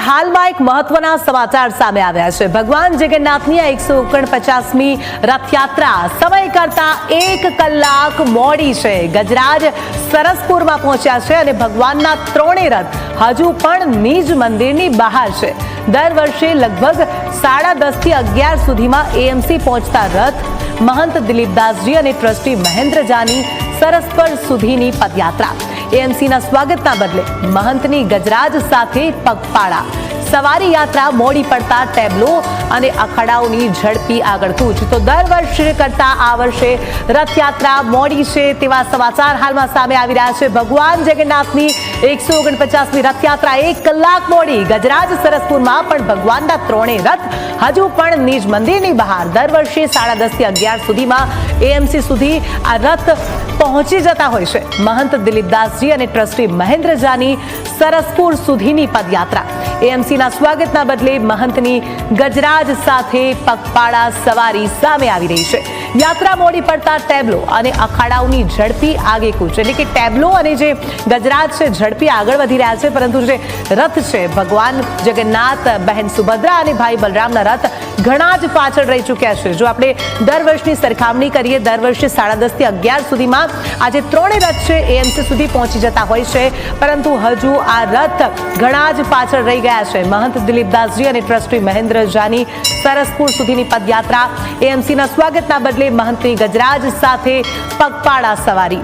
હાલમાં એક મહત્વના સમાચાર સામે આવ્યા છે। ભગવાન જગન્નાથની 149મી રથયાત્રા સમય કરતા 1 કલાક મોડી છે। ગજરાજ સરસપુરમાં પહોંચ્યા છે અને ભગવાનના ત્રણેય રથ હજુ પણ નિજ મંદિરની બહાર છે। દર વર્ષે લગભગ 10:30 થી 11 સુધીમાં એએમસી પહોંચતા રથ महंत दिलीपदासजी અને ટ્રસ્ટી મહેન્દ્ર જાની સરસપુર સુધીની પદયાત્રા। એએમસીના સ્વાગતના બદલે મહંતની ગજરાજ સાથે પગપાળા સવારી યાત્રા મોડી પડતા ટેબ્લો અને અખાડાઓની ઝડપી આગળ કૂચ। તો દર વર્ષે કરતા આ વર્ષે રથયાત્રા મોડી છે તેવા સમાચાર હાલમાં સામે આવી રહ્યા છે। ભગવાન જગન્નાથની 149મી રથયાત્રા 1 કલાક મોડી। ગજરાજ સરસપુરમાં પણ ભગવાનના ત્રણેય રથ હજુ પણ નિજ મંદિરની બહાર। દર વર્ષે 10:30 થી 11 સુધીમાં એએમસી સુધી આ રથ પહોંચી જતા હોય છે। महंत दिलीपदासजी અને ટ્રસ્ટી મહેન્દ્ર જાની સરસપુર સુધીની પદયાત્રા। એએમસીના સ્વાગતના બદલે મહંતની ગજરાજ સાથે પગપાળા સવારી સામે આવી રહી છે। યાત્રા મોડી પડતા ટેબ્લો અને અખાડાઓની ઝડપી આગેકૂચ એટલે કે ટેબ્લો અને જે ગજરાજ છે ઝડપી આગળ વધી રહ્યા છે, પરંતુ જે રથ છે ભગવાન જગન્નાથ, બહેન સુભદ્રા અને ભાઈ બલરામના રથ ઘણા જ પાછળ રહી ચૂક્યા છે। જો આપણે દર વર્ષની સરખામણી કરીએ, દર વર્ષે 10:30 થી 11 સુધીમાં આ જે ત્રણેય રથ છે એએમસી સુધી પહોંચી જતા હોય છે, પરંતુ હજુ આ રથ ઘણા જ પાછળ રહી ગયા છે। महंत दिलीपदासजी અને ટ્રસ્ટી મહેન્દ્ર જાની સરસપુર સુધીની પદયાત્રા। એએમસીના સ્વાગતના બદલે महंतની ગજરાજ સાથે પગપાળા સવારી।